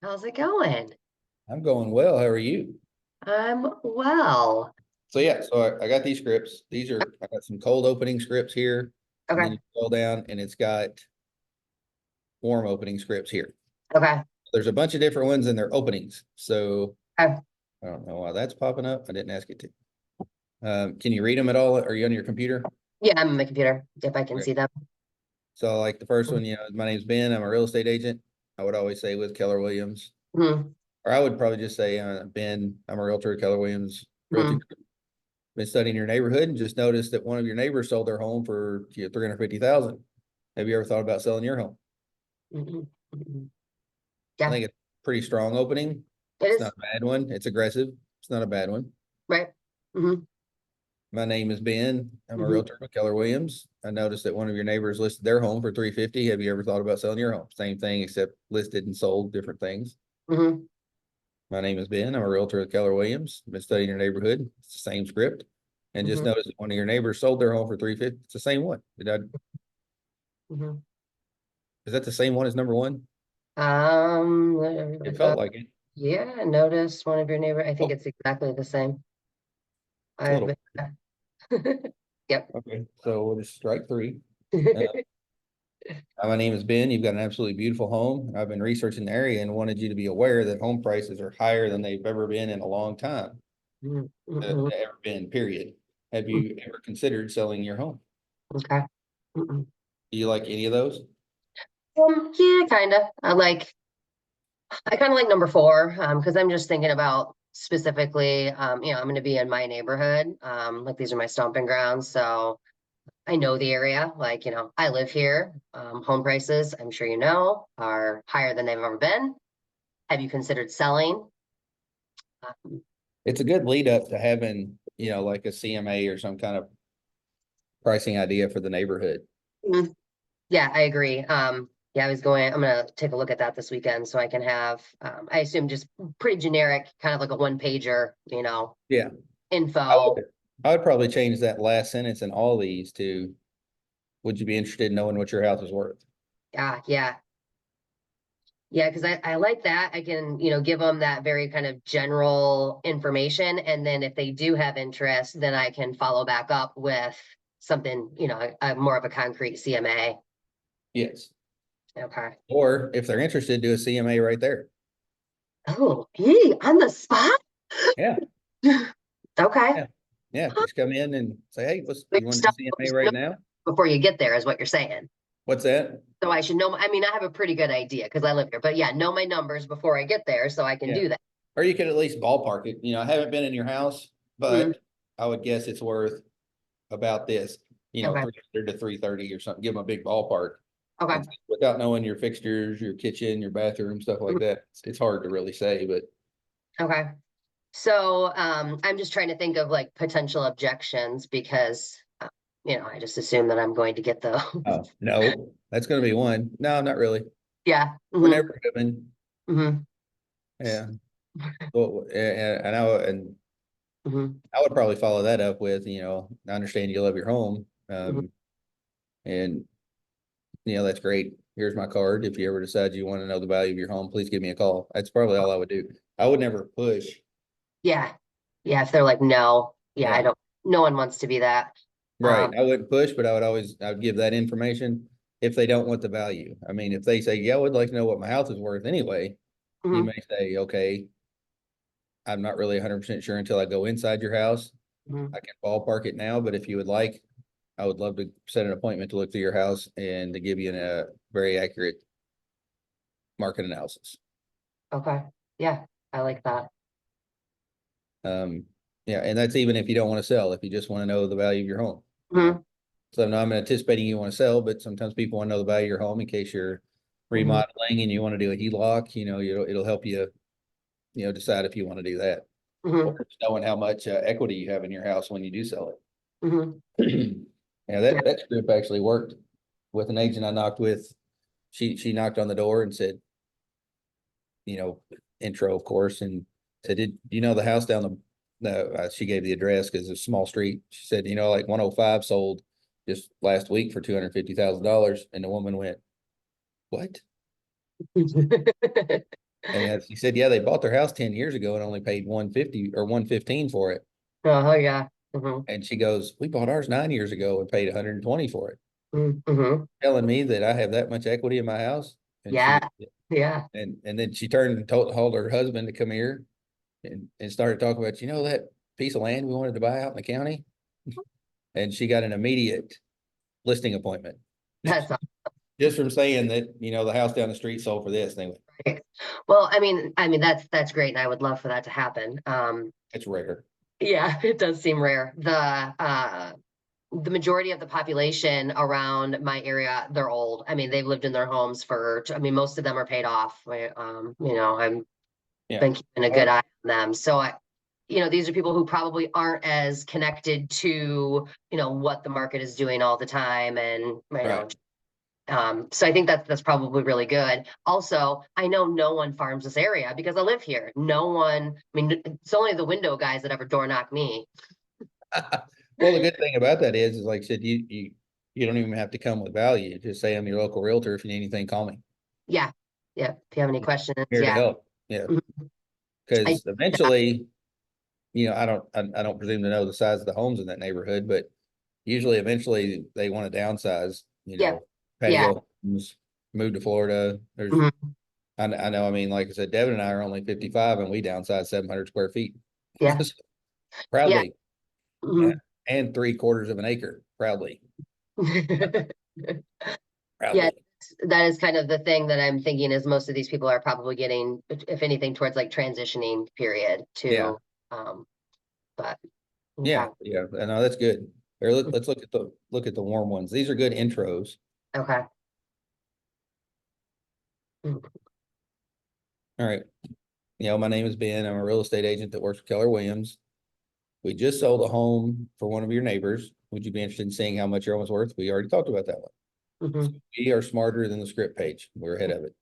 How's it going? I'm going well. How are you? I'm well. So yeah, I got these scripts. I got some cold opening scripts here, and then Okay. you scroll down and it's got warm opening scripts here. Okay. There's a bunch of different ones and they're openings. So Okay. I don't know why that's popping up. I didn't ask it to. Can you read them at all? Are you on your computer? Yeah, I'm on my computer if I can Okay. see them. So like the first one, my name's Ben. I'm a real estate agent. I would always say with Keller Williams, Hmm. or I would probably just say, Ben, I'm a realtor at Keller Williams Realty. Hmm. Been studying your neighborhood and just noticed that one of your neighbors sold their home for 350,000. Have you ever thought about selling your home? Hmm. Hmm. I Yeah, think it's a pretty strong opening. it It's is. not a bad one. It's aggressive. It's not a bad one. Right. Hmm. My name is Ben. I'm a Hmm. realtor with Keller Williams. I noticed that one of your neighbors listed their home for 350. Have you ever thought about selling your home? Same thing, except listed and sold different things. Hmm. My name is Ben. I'm a realtor with Keller Williams. Been studying your neighborhood. It's the same script. And just Hmm. noticed that one of your neighbors sold their home for 350. It's the same one. Hmm. Is that the same one as number one? I It felt thought, like it. yeah, I noticed one of your neighbor. I think Oh, it's exactly the same. it's a I've little. been, yep. Okay, so we'll just strike three. My name is Ben. You've got an absolutely beautiful home. I've been researching the area and wanted you to be aware that home prices are higher than they've ever been in a long time. Hmm. Ever been, period. Have you ever considered selling your home? Okay. Hmm. Do you like any of those? Yeah, kind of. I kind of like number four, because I'm just thinking about specifically, I'm going to be in my neighborhood. Like these are my stomping grounds, so I know the area. Like, I live here. Home prices, I'm sure you know, are higher than they've ever been. Have you considered selling? Um, It's a good lead up to having, like a CMA or some kind of pricing idea for the neighborhood. mm, yeah, I agree. Yeah, I'm gonna take a look at that this weekend so I can have, I assume just pretty generic, kind of like a one pager, Yeah, I info. would, I would probably change that last sentence in all these to, would you be interested in knowing what your house is worth? Yeah, yeah. Yeah, because I like that. I can, give them that very kind of general information. And then if they do have interest, then I can follow back up with something, more of a concrete CMA. Yes. Okay. Or if they're interested, do a CMA right there. Oh, gee, on the spot? Yeah. Okay. Yeah. Yeah. Just come in and say, hey, But you you want to do stop CMA right now? before you get there is what you're saying. What's that? So I should know. I mean, I have a pretty good idea because I live here, but yeah, know my numbers before I get there so I can Yeah. do that. Or you could at least ballpark it. I haven't been in your house, Mhm. but I would guess it's worth about this, Okay. 300 to 330 or something. Give them a big ballpark. Okay. And without knowing your fixtures, your kitchen, your bathroom, stuff like Mhm. that, it's hard to really say, but Okay. So I'm just trying to think of like potential objections because I just assume that I'm going to get the oh, no, that's going to be one. No, not really. yeah. We're Hmm. never given. Hmm. Yeah. Well, and Hmm. I would probably follow that up with, I understand you love your home. Hmm. And that's great. Here's my card. If you ever decide you want to know the value of your home, please give me a call. That's probably all I would do. I would never push. Yeah. Yeah. If they're like, no, yeah, I Yeah, don't, no one wants to be that. right. Um, I wouldn't push, but I would give that information if they don't want the value. I mean, if they say, yeah, I would like to know what my house is worth anyway, you mhm, may say, okay, I'm not really 100% sure until I go inside your house. mhm. I can ballpark it now, but if you would like, I would love to set an appointment to look through your house and to give you a very accurate market analysis. Okay. Yeah. I like that. Um, yeah, and that's even if you don't want to sell, if you just want to know the value of your home, you know. Hmm. So no, I'm anticipating you want to sell, but sometimes people want to know the value of your home in case you're Hmm. remodeling and you want to do a HELOC, it'll help you, decide if you want to do that. Or Hmm. just knowing how much equity you have in your house when you do sell Hmm. it. Yeah, Yeah. that script actually worked with an agent I knocked with. She knocked on the door and said, you know, intro, of course, and said, "Did you know the house down the?" No, she gave the address because it's a small street. She said, like 105 sold just last week for $250,000, and the woman went, "What?" And she said, yeah, they bought their house 10 years ago and only paid 150 or 115 for it. Oh, yeah. Hmm. And she goes, we bought ours 9 years ago and paid 120 for it. Hmm. Telling me that I have that much equity in my house. And Yeah. she, Yeah. and then she turned and told her husband to come here and started talking about, that piece of land we wanted to buy out in the county. And she got an immediate listing appointment That's just from saying that, the house down the street sold for this. And they went, right. Well, I mean, that's great. And I would love for that to happen. it's rare. Yeah, it does seem rare. The majority of the population around my area, they're old. I mean, they've lived in their homes I mean, most of them are paid off. I'm Yeah. been keeping a good eye on them. So these are people who probably aren't as connected to, what the market is doing all the time. And, Right. so I think that's probably really good. Also, I know no one farms this area because I live here. No one, I mean, it's only the window guys that ever door knock me. Well, the good thing about that is like I said, you don't even have to come with value. Just say I'm your local realtor. If you need anything, call me. Yeah. Yeah. If you have any questions, Here to yeah. help. Yeah. Mhm. I, Because eventually, I don't presume to know the size of the homes in that neighborhood, but usually eventually they want to downsize, yeah. Yeah. patio homes, move to Florida. Mhm. I know, I mean, like I said, Devin and I are only 55 and we downsize 700 square feet. Yeah. Yeah. Proudly. Mhm. And 3/4 of an acre, proudly. Yeah, Proudly. that is kind of the thing that I'm thinking is most of these people are probably getting, if anything, towards like transitioning period Yeah. to, but okay. Yeah. I know that's good. Or let's look at the warm ones. These are good intros. Okay. All right. My name is Ben. I'm a real estate agent that works for Keller Williams. We just sold a home for one of your neighbors. Would you be interested in seeing how much your home is worth? We already talked about that one. Mhm. We are smarter than the script page. We're ahead of it.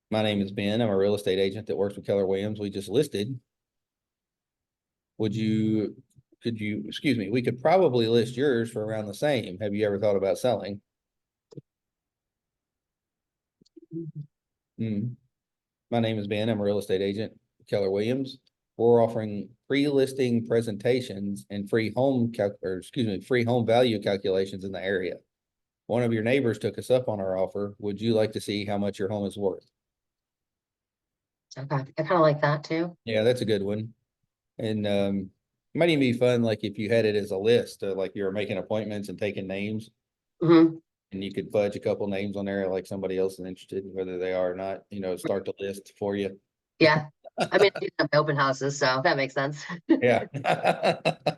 My name is Ben. I'm a real estate agent that works with Keller Williams. We just listed. Excuse me, we could probably list yours for around the same. Have you ever thought about selling? Hmm. My name is Ben. I'm a real estate agent, Keller Williams. We're offering pre-listing presentations and free home value calculations in the area. One of your neighbors took us up on our offer. Would you like to see how much your home is worth? Okay. I kind of like that too. Yeah, that's a good one. And it might even be fun, like if you had it as a list, like you were making appointments and taking names, Hmm. and you could fudge a couple names on there, like somebody else is interested, whether they are or not, start the list for you. Yeah. I mean, I do have my open houses, so that makes sense. Yeah. But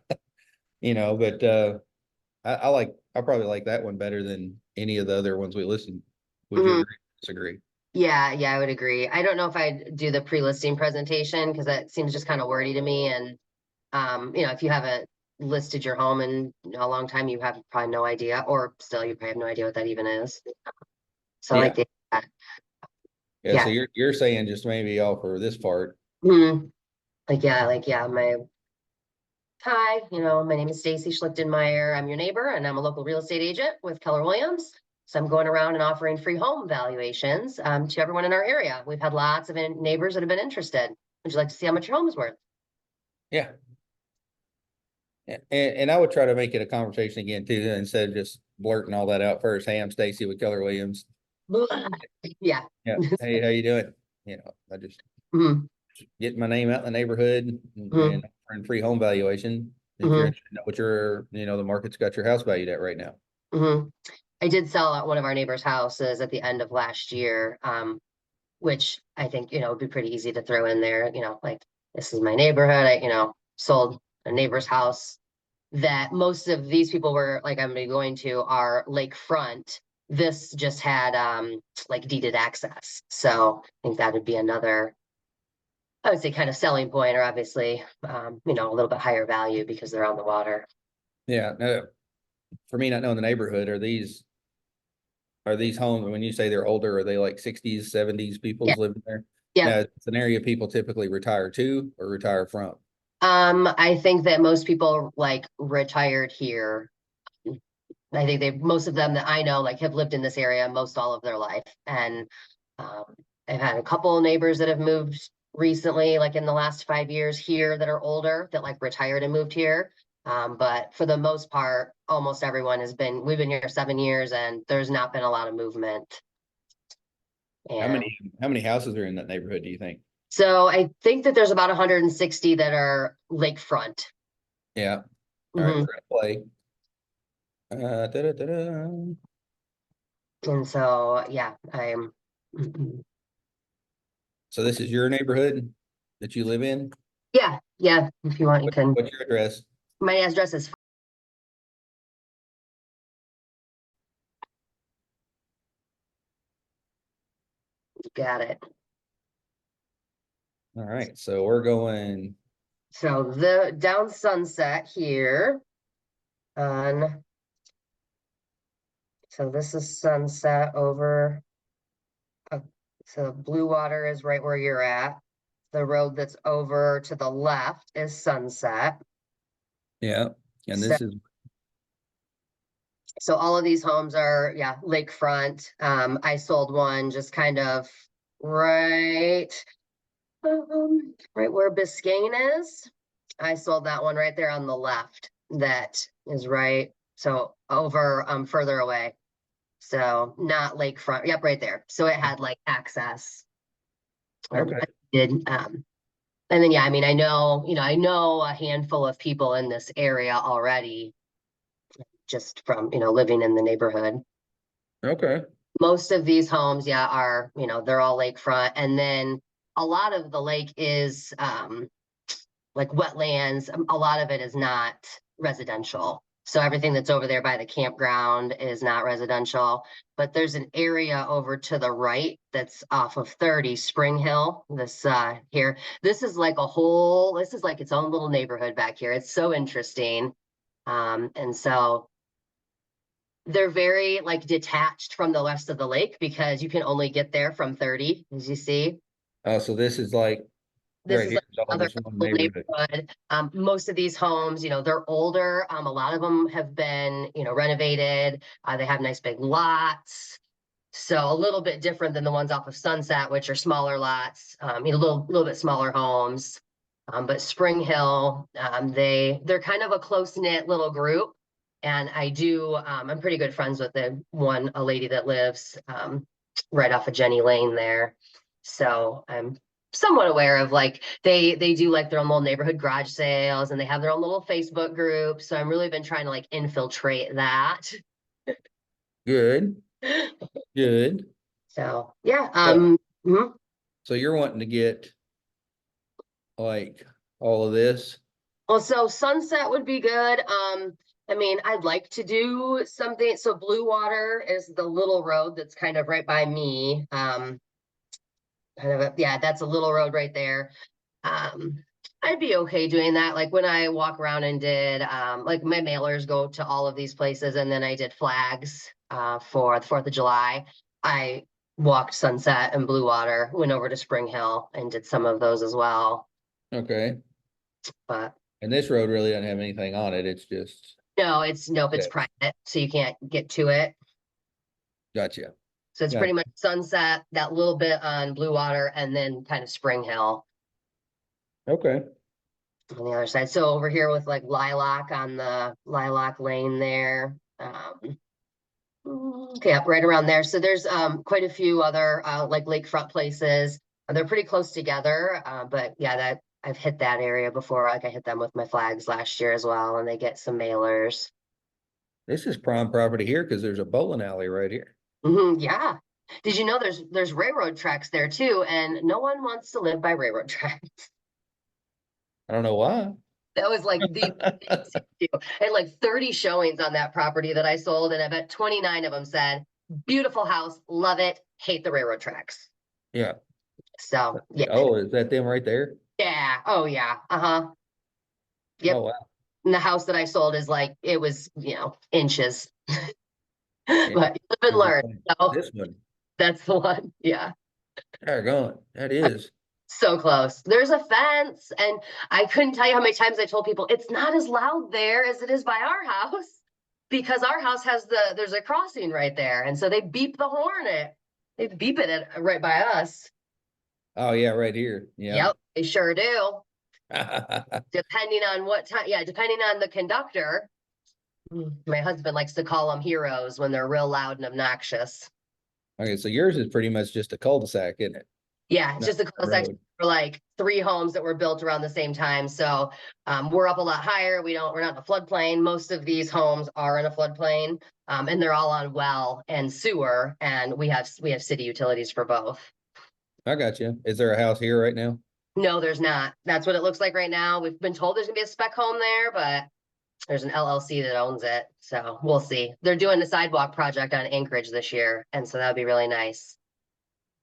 I probably like that one better than any of the other ones we listened. Would you Mhm. agree? Disagree? Yeah, I would agree. I don't know if I'd do the pre-listing presentation because that seems just kind of wordy to me. And if you haven't listed your home in a long time, you have probably no idea, or still you probably have no idea what that even is. So I Yeah. like that. Yeah. So Yeah. you're saying just maybe offer this part. Mhm. Like, hi, my name is Stacy Schlichtenmeyer. I'm your neighbor and I'm a local real estate agent with Keller Williams. So I'm going around and offering free home valuations to everyone in our area. We've had lots of neighbors that have been interested. Would you like to see how much your home is worth? Yeah. And I would try to make it a conversation again too, instead of just blurting all that out first. Hey, I'm Stacy with Keller Williams. Yeah. Yeah. Hey, how you doing? I just Mhm. getting my name out in the neighborhood and Mhm. offering free home valuation. If you're Mhm. interested in what the market's got your house valued at right now. Mhm. I did sell at one of our neighbors' houses at the end of last year, which I think, would be pretty easy to throw in there, like this is my neighborhood. Sold a neighbor's house that most of these people were like, I'm gonna be going to are lakefront. This just had like deeded access. So I think that would be another, I would say, kind of selling point, or obviously, a little bit higher value because they're on the water. Yeah. No, for me, not knowing the neighborhood, are these homes, when you say they're older, are they like 60s, 70s Yeah. people's living there? Yeah. Now, it's an area people typically retire to or retire from. I think that most people like retired here. I think most of them that I know like have lived in this area most all of their life. And I've had a couple of neighbors that have moved recently, like in the last 5 years here that are older, that like retired and moved here. But for the most part, almost everyone we've been here 7 years and there's not been a lot of movement. How And many houses are in that neighborhood, do you think? so I think that there's about 160 that are lakefront. Yeah. All right, Mhm. we're gonna play. Da-da-da-da. And so, yeah, I'm, mhm. So this is your neighborhood that you live in? Yeah, yeah, if you want, you can. What's your address? My address is, got it. All right, so we're going, So the down Sunset here on, so this is Sunset over, uh, so Blue Water is right where you're at. The road that's over to the left is Sunset. yeah, and So, this is, so all of these homes are, yeah, lakefront. I sold one just kind of right, right where Biscayne is. I sold that one right there on the left. That is right. So over, further away. So not lakefront. Yep, right there. So it had like access. okay, I did. And then yeah, I mean, I know a handful of people in this area already, just from living in the neighborhood. okay. Most of these homes, yeah, are they're all lakefront, and then a lot of the lake is like wetlands. A lot of it is not residential. So everything that's over there by the campground is not residential. But there's an area over to the right that's off of 30 Spring Hill. This here. This is like its own little neighborhood back here. It's so interesting. And so they're very like detached from the rest of the lake because you can only get there from 30, as you see. So this is like, This right is here like is all another this one little neighborhood. neighborhood. Most of these homes, they're older. A lot of them have been, renovated. They have nice big lots. So a little bit different than the ones off of Sunset, which are smaller lots, a little bit smaller homes. But Spring Hill, they're kind of a close-knit little group. And I'm pretty good friends with a lady that lives right off of Jenny Lane there. So I'm somewhat aware of like they do like their own little neighborhood garage sales and they have their own little Facebook group. So I'm really been trying to like infiltrate that. Good, good. So yeah, So, mhm. so you're wanting to get like all of this? Well, so Sunset would be good. I mean, I'd like to do something. So Blue Water is the little road that's kind of right by me. Yeah, that's a little road right there. I'd be okay doing that. Like when I walk around and did, like my mailers go to all of these places, and then I did flags for the 4th of July. I walked Sunset and Blue Water, went over to Spring Hill and did some of those as well. Okay. But And this road really doesn't have anything on it. It's just, no, nope, it's yeah, private, so you can't get to it. gotcha. So it's Got pretty much Sunset, that little bit on Blue Water, and then kind of Spring Hill okay. on the other side. So over here with like Lilac on the Lilac Lane there. Okay, up right around there. So there's quite a few other like lakefront places. They're pretty close together, but yeah, that I've hit that area before. Like I hit them with my flags last year as well, and they get some mailers. This is prime property here because there's a bowling alley right here. Yeah. Did you know there's railroad tracks there too, and no one wants to live by railroad tracks. I don't know why. That was like the I had like 30 showings on that property that I sold, and I bet 29 of them said, "Beautiful house, love it, hate the railroad tracks." Yeah. So yeah, Oh, is that them right there? yeah, oh yeah, uh-huh, Oh, yep. wow. And the house that I sold is like it was, inches, Yeah. but you live and learn. So This one. that's the one. Yeah. Doggone. That is. So close. There's a fence, and I couldn't tell you how many times I told people it's not as loud there as it is by our house because our house has there's a crossing right there, and so they beep the horn. They beep it right by us. Oh, yeah, right here. Yeah. Yep, they sure do. Depending on what time, yeah, depending on the conductor. My husband likes to call them heroes when they're real loud and obnoxious. Okay, so yours is pretty much just a cul-de-sac, isn't it? Yeah, it's Not just a a cul-de-sac road. for like 3 homes that were built around the same time. So we're up a lot higher. We're not in a floodplain. Most of these homes are in a floodplain, and they're all on well and sewer, and we have city utilities for both. I got you. Is there a house here right now? No, there's not. That's what it looks like right now. We've been told there's gonna be a spec home there, but there's an LLC that owns it. So we'll see. They're doing a sidewalk project on Anchorage this year, and so that'd be really nice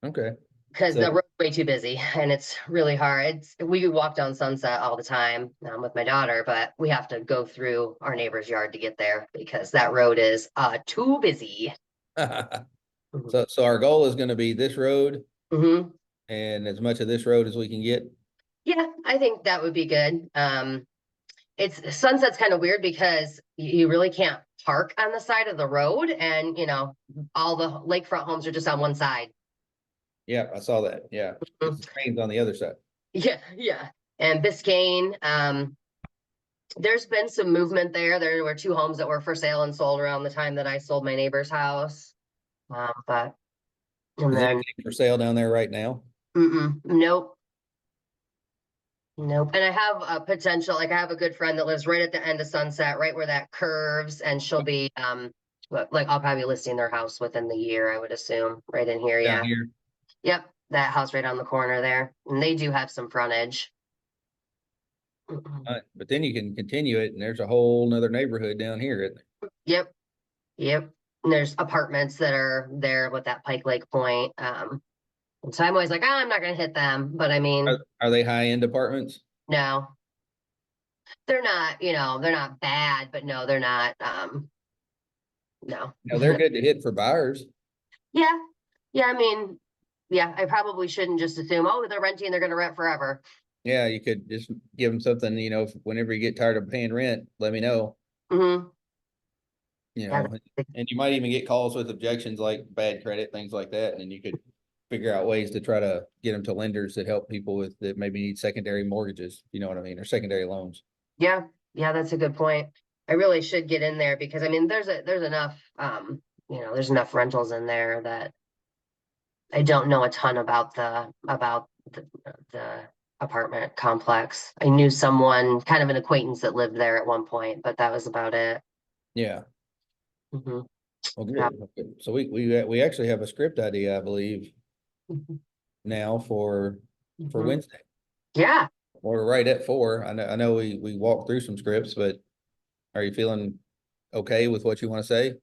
Okay. because So the road's way too busy and it's really hard. We walk down Sunset all the time with my daughter, but we have to go through our neighbor's yard to get there because that road is too busy. Mhm. so our goal is gonna be this road Mhm. and as much of this road as we can get. Yeah, I think that would be good. It's Sunset's kind of weird because you really can't park on the side of the road, and all the lakefront homes are just on one side. Yeah, I saw that. Yeah. Mhm. It's the trains on the other side. Yeah, yeah. And Biscayne, there's been some movement there. There were 2 homes that were for sale and sold around the time that I sold my neighbor's house. But and Is then anything for sale down there right now? nope, nope. And I have a potential, like I have a good friend that lives right at the end of Sunset, right where that curves, and she'll be like I'll probably be listing their house within the year, I would assume, right in here. Down Yeah. here? Yep, that house right on the corner there. And they do have some frontage. But then you can continue it and there's a whole nother neighborhood down here, isn't Yep, yep. And there's apartments that are there with that Pike Lake Point. And so I'm always like, I'm not gonna hit them. But I there? mean, Are they high-end apartments? no, they're not, they're not bad, but no, they're not, no. No, they're good to hit for buyers. Yeah. Yeah, I mean, yeah, I probably shouldn't just assume, oh, they're renting, they're gonna rent forever. Yeah, you could just give them something, whenever you get tired of paying rent, let me know, Hmm. you Yeah, know, and you might even get calls with objections like bad credit, things like that. And then you could figure out ways to try to get them to lenders that help people with that maybe need secondary mortgages, you know what I mean, or secondary loans. yeah, yeah, that's a good point. I really should get in there because I mean, there's enough, there's enough rentals in there that I don't know a ton about the apartment complex. I knew someone, kind of an acquaintance that lived there at one point, but that was about it. Yeah. Hmm. Well, Yeah. good. Okay. So we actually have a script idea, I believe, Mhm. now for Mhm. Wednesday. Yeah, We're right at 4. I know we walked through some scripts, but are you feeling okay with what you want to say?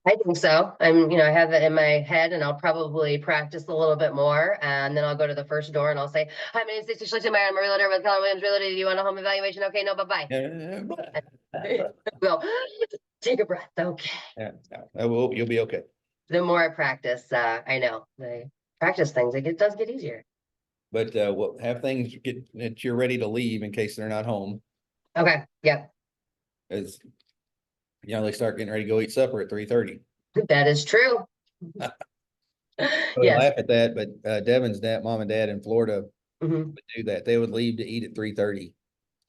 I think so. I have it in my head and I'll probably practice a little bit more. And then I'll go to the first door and I'll say, hi, my name is Stacey Schlichtenmeyer. I'm a realtor with Keller Williams Realty. Do you want a home evaluation? Okay, no, bye-bye. Yeah, Go, take a breath. Okay. yeah, you'll be okay. The more I practice, I know the practice things, it does get easier. But we'll have things get that you're ready to leave in case they're not home. Okay. Yep. As they start getting ready to go eat supper at 3:30. That is true. We Yes. laugh at that, but Devin's mom and dad in Florida Hmm. would do that. They would leave to eat at 3:30.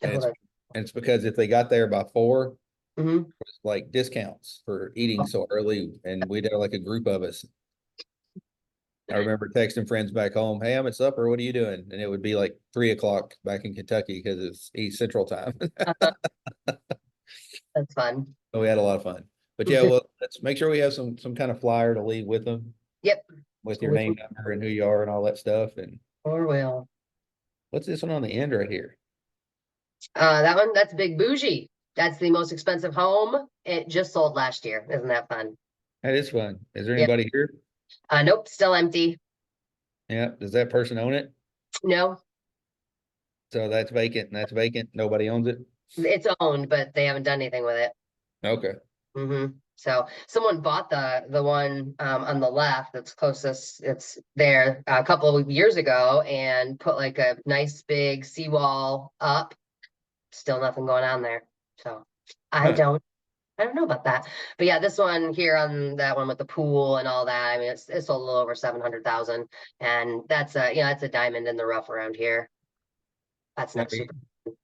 And Oh, it's because if they got there by 4, mhm. it's like discounts for eating so early. And we'd have like a group of us. I remember texting friends back home, hey, I'm at supper. What are you doing? And it would be like 3 o'clock back in Kentucky because it's East Central time. Uh, that's fun. So we had a lot of fun. But yeah, well, let's make sure we have some kind of flyer to leave with them Yep. with your We name, number, and who you are and all that stuff. And or will. what's this one on the end right here? That's Big Bougie. That's the most expensive home. It just sold last year. Isn't that fun? That is fun. Is there Yep. anybody here? Nope, still empty. Yeah. Does that person own it? No, So that's vacant and that's vacant. Nobody owns it. it's owned, but they haven't done anything with it. Okay. So someone bought the one on the left that's closest. It's there a couple of years ago and put like a nice big seawall up. Still nothing going on there. So I Huh. don't. I don't know about that. But yeah, this one here on that one with the pool and all that, I mean, it's sold a little over 700,000. And that's a, you know, that's a diamond in the rough around here. That's not Maybe. super.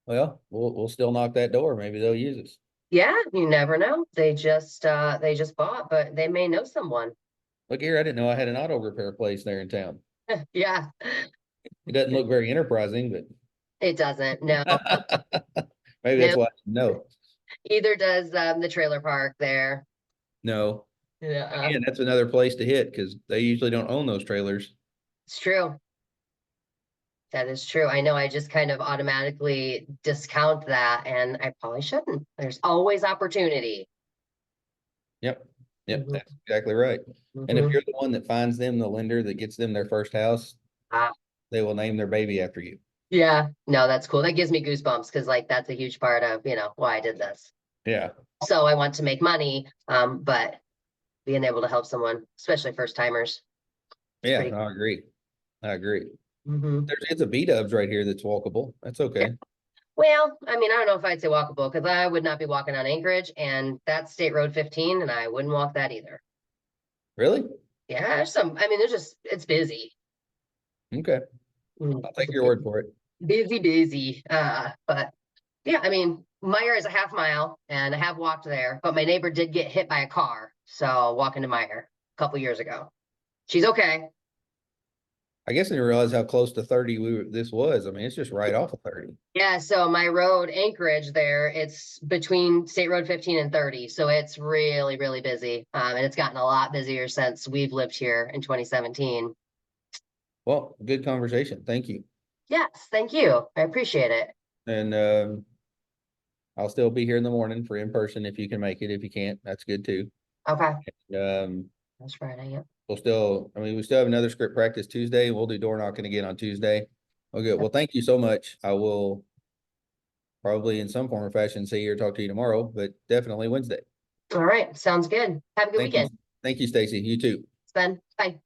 Well, we'll still knock that door. Maybe they'll use us. Yeah, you never know. They just bought, but they may know someone. Look here, I didn't know I had an auto repair place there in town. Yeah, It doesn't look very enterprising, but it doesn't. No, maybe that's no, why. No, either does the trailer park there. no. Yeah, Again, that's another place to hit because they usually don't own those trailers. it's true. That is true. I know I just kind of automatically discount that, and I probably shouldn't. There's always opportunity. Yep. Yep, Mhm, that's exactly right. And if mhm. you're the one that finds them the lender that gets them their first house, Ah, they will name their baby after you. yeah, no, that's cool. That gives me goosebumps because like that's a huge part of, you know, why I did this. Yeah. So I want to make money, but being able to help someone, especially first timers, it's Yeah, pretty. I agree. I agree. Mhm. It's a B-dubs right here that's walkable. That's Yeah. okay. Well, I mean, I don't know if I'd say walkable because I would not be walking on Anchorage and that's State Road 15, and I wouldn't walk that either. Really? Yeah, there's some, I mean, there's just, it's busy. Okay. I'll take your word for it. Busy. But yeah, I mean, Meyer is a half mile and I have walked there, but my neighbor did get hit by a car. So walking to Meyer a couple years ago. She's okay. I guess I didn't realize how close to 30 this was. I mean, it's just right off of 30. Yeah, so my road Anchorage there, it's between State Road 15 and 30. So it's really, really busy. And it's gotten a lot busier since we've lived here in 2017. Well, good conversation. Thank you. Yes, thank you. I appreciate it. And I'll still be here in the morning for in person if you can make it. If you can't, that's good too. Okay. Um, That's Friday. Yeah. we still have another script practice Tuesday. We'll do door knocking again on Tuesday. Okay. Well, thank you so much. I will probably in some form or fashion see you or talk to you tomorrow, but definitely Wednesday. All right. Sounds good. Have a good Thank you. weekend. Thank you, Stacy. You too. Sven. Bye.